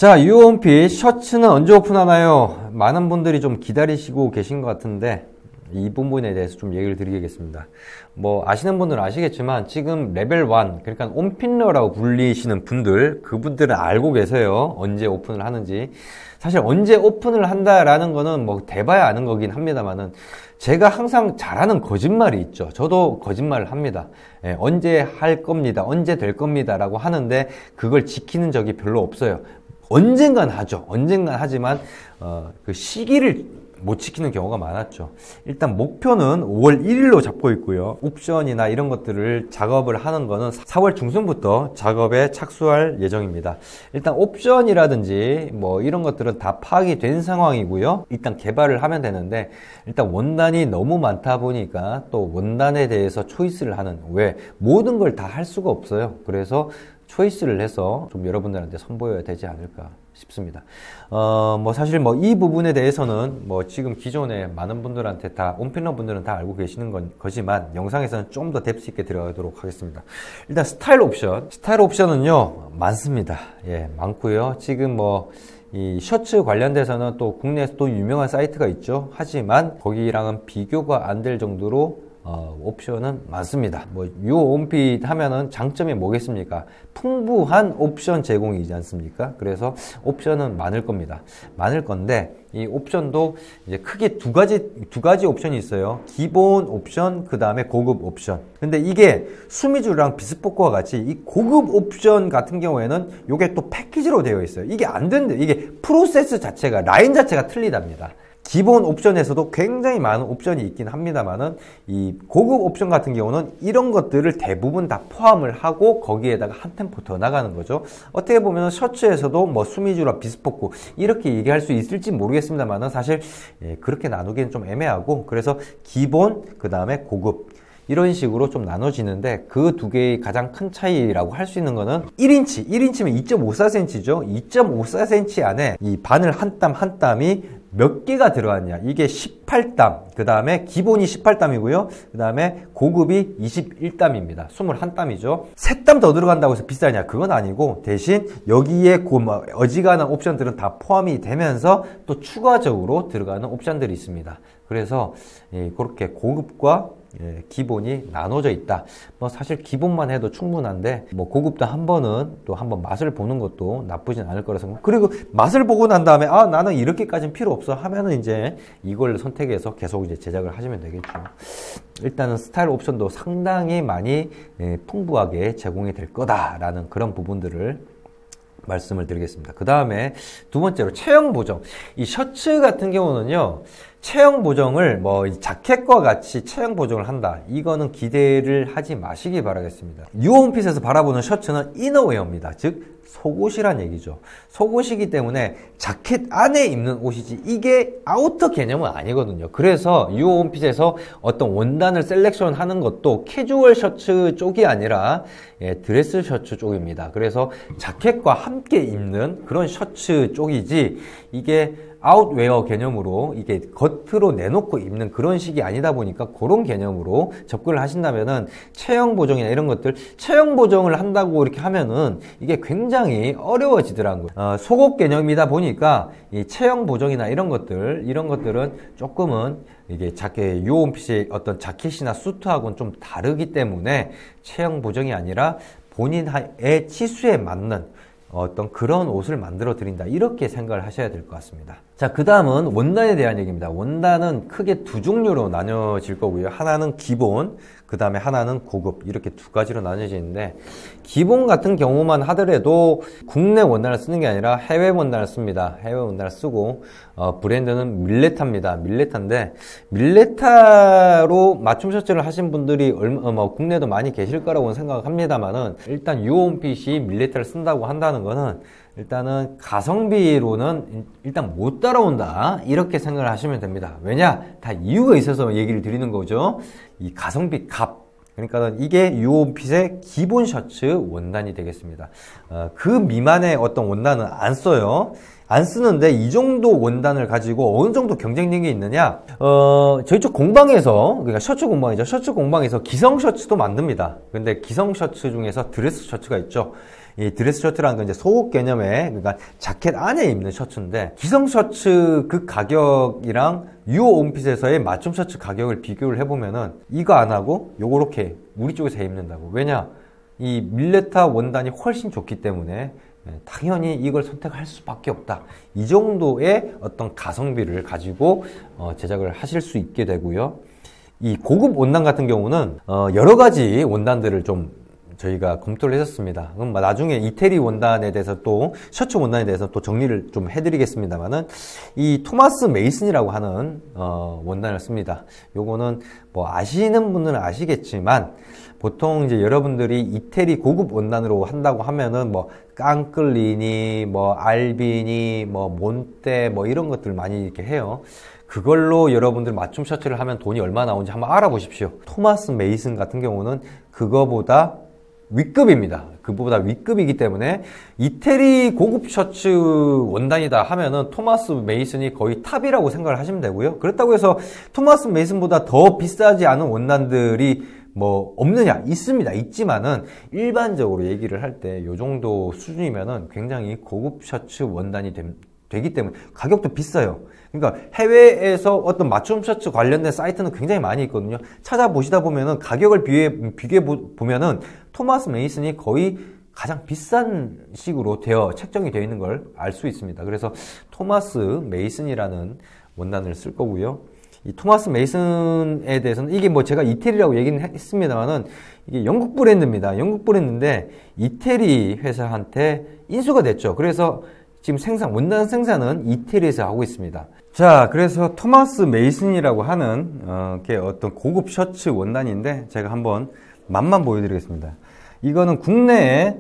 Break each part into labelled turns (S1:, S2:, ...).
S1: 자, 유홈핏 셔츠는 언제 오픈하나요? 많은 분들이 좀 기다리시고 계신 것 같은데 이 부분에 대해서 좀 얘기를 드리겠습니다. 뭐 아시는 분들은 아시겠지만 지금 레벨 1, 그러니까 온핏러라고 불리시는 분들, 그분들은 알고 계세요. 언제 오픈을 하는지. 사실 언제 오픈을 한다라는 거는 뭐 대봐야 아는 거긴 합니다만은, 제가 항상 잘하는 거짓말이 있죠. 저도 거짓말을 합니다. 언제 할 겁니다, 언제 될 겁니다 라고 하는데 그걸 지키는 적이 별로 없어요. 언젠간 하죠. 언젠간 하지만 그 시기를 못 지키는 경우가 많았죠. 일단 목표는 5월 1일로 잡고 있고요. 옵션이나 이런 것들을 작업을 하는 거는 4월 중순부터 작업에 착수할 예정입니다. 일단 옵션이라든지 뭐 이런 것들은 다 파악이 된 상황이고요. 일단 개발을 하면 되는데, 일단 원단이 너무 많다 보니까 또 원단에 대해서 초이스를 하는, 왜 모든 걸 다 할 수가 없어요. 그래서 초이스를 해서 좀 여러분들한테 선보여야 되지 않을까 싶습니다. 뭐 사실 뭐 이 부분에 대해서는 뭐 지금 기존에 많은 분들한테 다, 온필러 분들은 다 알고 계시는 거지만 영상에서는 좀 더 뎁스 있게 들어가도록 하겠습니다. 일단 스타일 옵션. 스타일 옵션은요, 많습니다. 예, 많고요. 지금 뭐 이 셔츠 관련돼서는 또 국내에서 또 유명한 사이트가 있죠. 하지만 거기랑은 비교가 안 될 정도로 옵션은 많습니다. 뭐 유홈핏 하면은 장점이 뭐겠습니까? 풍부한 옵션 제공이지 않습니까? 그래서 옵션은 많을 겁니다. 많을 건데, 이 옵션도 이제 크게 두 가지 옵션이 있어요. 기본 옵션, 그 다음에 고급 옵션. 근데 이게 수미주랑 비스포크와 같이 이 고급 옵션 같은 경우에는 이게 또 패키지로 되어 있어요. 이게 안 되는데, 이게 프로세스 자체가, 라인 자체가 틀리답니다. 기본 옵션에서도 굉장히 많은 옵션이 있긴 합니다만은, 이 고급 옵션 같은 경우는 이런 것들을 대부분 다 포함을 하고 거기에다가 한 템포 더 나가는 거죠. 어떻게 보면 셔츠에서도 뭐 수미주라 비스포크 이렇게 얘기할 수 있을지 모르겠습니다만은, 사실 그렇게 나누기는 좀 애매하고, 그래서 기본, 그 다음에 고급, 이런 식으로 좀 나눠지는데, 그 두 개의 가장 큰 차이라고 할 수 있는 거는 1인치면 2.54cm죠. 2.54cm 안에 이 바늘 한 땀 한 땀이 몇 개가 들어갔냐. 이게 18땀, 그 다음에 기본이 18땀이고요. 그 다음에 고급이 21땀입니다. 21땀이죠. 3땀 더 들어간다고 해서 비싸냐? 그건 아니고, 대신 여기에 어지간한 옵션들은 다 포함이 되면서 또 추가적으로 들어가는 옵션들이 있습니다. 그래서 그렇게 고급과 기본이 나눠져 있다. 뭐 사실 기본만 해도 충분한데, 뭐 고급도 한번 맛을 보는 것도 나쁘진 않을 거라 생각. 그리고 맛을 보고 난 다음에 나는 이렇게까지는 필요 없어 하면은 이제 이걸 선택해서 계속 이제 제작을 하시면 되겠죠. 일단은 스타일 옵션도 상당히 많이 풍부하게 제공이 될 거다라는 그런 부분들을 말씀을 드리겠습니다. 그 다음에 두 번째로 체형 보정. 이 셔츠 같은 경우는요, 체형 보정을 뭐 자켓과 같이 체형 보정을 한다, 이거는 기대를 하지 마시기 바라겠습니다. 유홈핏에서 바라보는 셔츠는 이너웨어입니다. 즉 속옷이란 얘기죠. 속옷이기 때문에 자켓 안에 입는 옷이지 이게 아우터 개념은 아니거든요. 그래서 유홈핏에서 어떤 원단을 셀렉션 하는 것도 캐주얼 셔츠 쪽이 아니라 드레스 셔츠 쪽입니다. 그래서 자켓과 함께 입는 그런 셔츠 쪽이지, 이게 아웃웨어 개념으로 이게 겉으로 내놓고 입는 그런 식이 아니다 보니까, 그런 개념으로 접근을 하신다면은 체형 보정이나 이런 것들, 체형 보정을 한다고 이렇게 하면은 이게 굉장히 어려워지더라고요. 속옷 개념이다 보니까 이 체형 보정이나 이런 것들은 조금은 이게 유홈핏의 어떤 자켓이나 수트하고는 좀 다르기 때문에 체형 보정이 아니라 본인의 치수에 맞는 어떤 그런 옷을 만들어 드린다, 이렇게 생각을 하셔야 될 것 같습니다. 자, 그 다음은 원단에 대한 얘기입니다. 원단은 크게 두 종류로 나뉘어질 거고요. 하나는 기본, 그 다음에 하나는 고급, 이렇게 두 가지로 나뉘어지는데, 기본 같은 경우만 하더라도 국내 원단을 쓰는 게 아니라 해외 원단을 씁니다. 해외 원단을 쓰고, 브랜드는 밀레타입니다. 밀레타인데, 밀레타로 맞춤 셔츠를 하신 분들이 국내도 많이 계실 거라고 생각합니다만은, 일단 유홈핏이 밀레타를 쓴다고 한다는 거는 일단은 가성비로는 일단 못 따라온다, 이렇게 생각을 하시면 됩니다. 왜냐? 다 이유가 있어서 얘기를 드리는 거죠. 이 가성비 값, 그러니까 이게 유홈핏의 기본 셔츠 원단이 되겠습니다. 그 미만의 어떤 원단은 안 써요. 안 쓰는데 이 정도 원단을 가지고 어느 정도 경쟁력이 있느냐? 저희 쪽 공방에서, 그러니까 셔츠 공방이죠. 셔츠 공방에서 기성 셔츠도 만듭니다. 근데 기성 셔츠 중에서 드레스 셔츠가 있죠. 이 드레스 셔츠라는 건 이제 속옷 개념의, 그러니까 자켓 안에 입는 셔츠인데, 기성 셔츠 그 가격이랑 유어 온핏에서의 맞춤 셔츠 가격을 비교를 해보면은 이거 안 하고 요렇게 우리 쪽에서 입는다고. 왜냐? 이 밀레타 원단이 훨씬 좋기 때문에 당연히 이걸 선택할 수밖에 없다. 이 정도의 어떤 가성비를 가지고 제작을 하실 수 있게 되고요. 이 고급 원단 같은 경우는 여러 가지 원단들을 좀 저희가 검토를 했었습니다. 그럼 나중에 이태리 원단에 대해서 또 셔츠 원단에 대해서 또 정리를 좀 해드리겠습니다만은 이 토마스 메이슨이라고 하는 원단을 씁니다. 요거는 뭐 아시는 분들은 아시겠지만 보통 이제 여러분들이 이태리 고급 원단으로 한다고 하면은 뭐 깡클리니, 뭐 알비니, 뭐 몬테, 뭐 이런 것들 많이 이렇게 해요. 그걸로 여러분들 맞춤 셔츠를 하면 돈이 얼마 나오는지 한번 알아보십시오. 토마스 메이슨 같은 경우는 그거보다 윗급입니다. 그보다 윗급이기 때문에 이태리 고급 셔츠 원단이다 하면은 토마스 메이슨이 거의 탑이라고 생각을 하시면 되고요. 그렇다고 해서 토마스 메이슨보다 더 비싸지 않은 원단들이 뭐 없느냐? 있습니다. 있지만은 일반적으로 얘기를 할 때 요 정도 수준이면은 굉장히 고급 셔츠 원단이 되기 때문에 가격도 비싸요. 그러니까 해외에서 어떤 맞춤 셔츠 관련된 사이트는 굉장히 많이 있거든요. 찾아보시다 보면은 가격을 비교해 보면은 토마스 메이슨이 거의 가장 비싼 식으로 책정이 되어 있는 걸 알 수 있습니다. 그래서 토마스 메이슨이라는 원단을 쓸 거고요. 이 토마스 메이슨에 대해서는 이게 뭐 제가 이태리라고 얘기는 했습니다만은 이게 영국 브랜드입니다. 영국 브랜드인데 이태리 회사한테 인수가 됐죠. 그래서 지금 원단 생산은 이태리에서 하고 있습니다. 자, 그래서 토마스 메이슨이라고 하는 게 어떤 고급 셔츠 원단인데 제가 한번 맛만 보여드리겠습니다. 이거는 국내에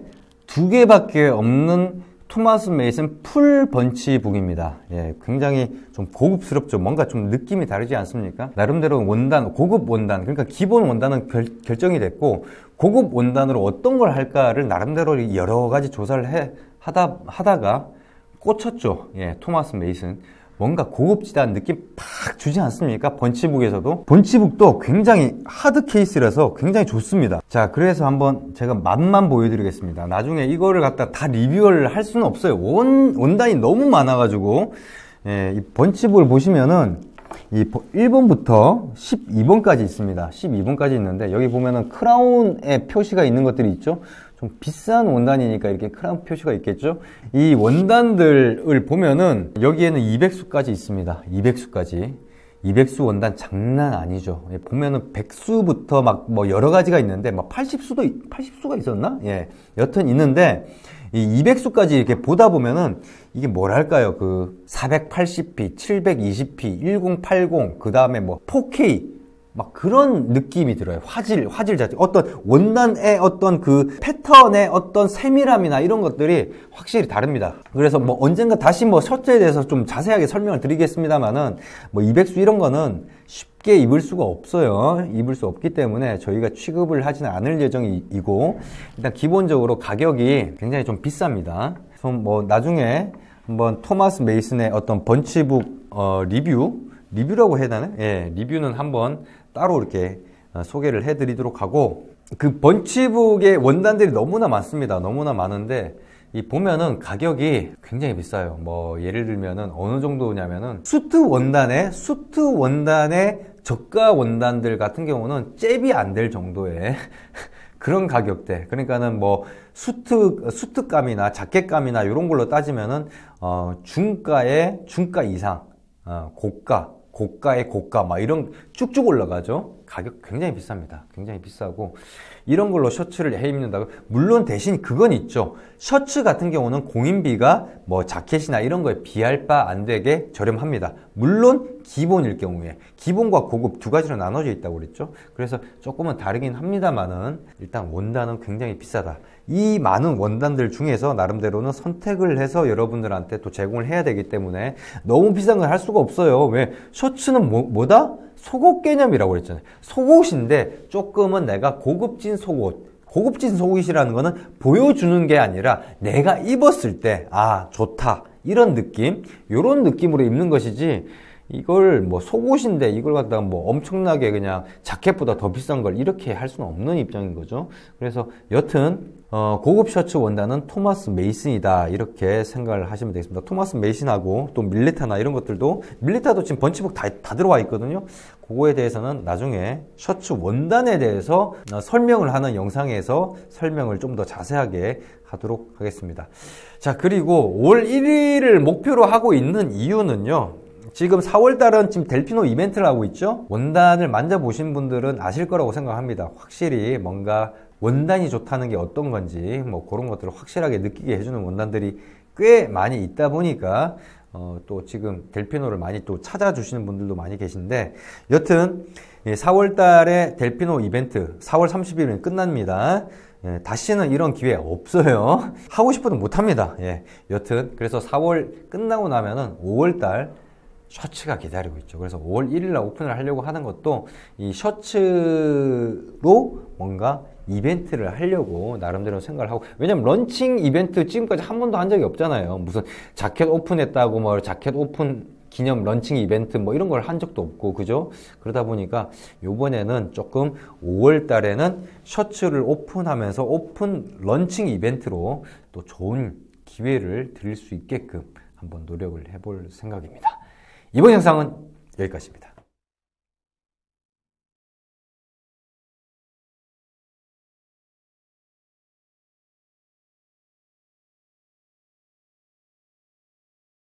S1: 2개밖에 없는 토마스 메이슨 풀 번치북입니다. 예, 굉장히 좀 고급스럽죠. 뭔가 좀 느낌이 다르지 않습니까? 나름대로 원단, 고급 원단, 그러니까 기본 원단은 결정이 됐고 고급 원단으로 어떤 걸 할까를 나름대로 여러 가지 조사를 하다가 꽂혔죠. 예, 토마스 메이슨. 뭔가 고급지다는 느낌 팍 주지 않습니까? 번치북에서도. 번치북도 굉장히 하드 케이스라서 굉장히 좋습니다. 자, 그래서 한번 제가 맛만 보여드리겠습니다. 나중에 이거를 갖다 다 리뷰를 할 수는 없어요. 원단이 너무 많아가지고. 예, 이 번치북을 보시면은 이 1번부터 12번까지 있습니다. 12번까지 있는데 여기 보면은 크라운의 표시가 있는 것들이 있죠. 좀 비싼 원단이니까 이렇게 크라운 표시가 있겠죠. 이 원단들을 보면은 여기에는 200수까지 있습니다. 200수까지. 200수 원단 장난 아니죠. 보면은 100수부터 막 뭐 여러 가지가 있는데 막 80수가 있었나? 예. 여튼 있는데 이 200수까지 이렇게 보다 보면은 이게 뭐랄까요? 그 480p, 720p, 1080, 그 다음에 뭐 4K 막 그런 느낌이 들어요. 화질 자체. 어떤 원단의 어떤 그 패턴의 어떤 세밀함이나 이런 것들이 확실히 다릅니다. 그래서 뭐 언젠가 다시 뭐 셔츠에 대해서 좀 자세하게 설명을 드리겠습니다만은 뭐 200수 이런 거는 쉽게 입을 수가 없어요. 입을 수 없기 때문에 저희가 취급을 하지는 않을 예정이고 일단 기본적으로 가격이 굉장히 좀 비쌉니다. 그래서 뭐 나중에 한번 토마스 메이슨의 어떤 번치북 리뷰라고 해야 되나? 예, 리뷰는 한번 따로 이렇게 소개를 해드리도록 하고 그 번치북의 원단들이 너무나 많습니다. 너무나 많은데 이 보면은 가격이 굉장히 비싸요. 뭐 예를 들면은 어느 정도냐면은 수트 원단의 저가 원단들 같은 경우는 잽이 안 될 정도의 그런 가격대. 그러니까는 뭐 수트감이나 자켓감이나 이런 걸로 따지면은 중가의 중가 이상, 고가의 고가 막 이런 쭉쭉 올라가죠. 가격 굉장히 비쌉니다. 굉장히 비싸고 이런 걸로 셔츠를 해 입는다고. 물론 대신 그건 있죠. 셔츠 같은 경우는 공인비가 뭐 자켓이나 이런 거에 비할 바 안 되게 저렴합니다. 물론 기본일 경우에 기본과 고급 두 가지로 나눠져 있다고 그랬죠. 그래서 조금은 다르긴 합니다만은 일단 원단은 굉장히 비싸다. 이 많은 원단들 중에서 나름대로는 선택을 해서 여러분들한테 또 제공을 해야 되기 때문에 너무 비싼 걸 할 수가 없어요. 왜? 셔츠는 뭐다? 속옷 개념이라고 그랬잖아요. 속옷인데 조금은 내가 고급진 속옷이라는 거는 보여주는 게 아니라 내가 입었을 때 아 좋다 이런 느낌, 요런 느낌으로 입는 것이지 이걸 뭐 속옷인데 이걸 갖다가 뭐 엄청나게 그냥 자켓보다 더 비싼 걸 이렇게 할 수는 없는 입장인 거죠. 그래서 여튼 고급 셔츠 원단은 토마스 메이슨이다 이렇게 생각을 하시면 되겠습니다. 토마스 메이슨하고 또 밀레타나 이런 것들도, 밀레타도 지금 번치북 다 들어와 있거든요. 그거에 대해서는 나중에 셔츠 원단에 대해서 설명을 하는 영상에서 설명을 좀 더 자세하게 하도록 하겠습니다. 자, 그리고 올 1위를 목표로 하고 있는 이유는요, 지금 4월달은 지금 델피노 이벤트를 하고 있죠. 원단을 만져보신 분들은 아실 거라고 생각합니다. 확실히 뭔가 원단이 좋다는 게 어떤 건지 뭐 그런 것들을 확실하게 느끼게 해주는 원단들이 꽤 많이 있다 보니까 또 지금 델피노를 많이 또 찾아주시는 분들도 많이 계신데, 여튼 4월달에 델피노 이벤트 4월 30일은 끝납니다. 다시는 이런 기회 없어요. 하고 싶어도 못합니다. 여튼 그래서 4월 끝나고 나면은 5월달 셔츠가 기다리고 있죠. 그래서 5월 1일날 오픈을 하려고 하는 것도 이 셔츠로 뭔가 이벤트를 하려고 나름대로 생각을 하고, 왜냐면 런칭 이벤트 지금까지 한 번도 한 적이 없잖아요. 무슨 자켓 오픈했다고 뭐 자켓 오픈 기념 런칭 이벤트 뭐 이런 걸 한 적도 없고, 그죠? 그러다 보니까 요번에는 조금 5월 달에는 셔츠를 오픈하면서 오픈 런칭 이벤트로 또 좋은 기회를 드릴 수 있게끔 한번 노력을 해볼 생각입니다. 이번 영상은 여기까지입니다.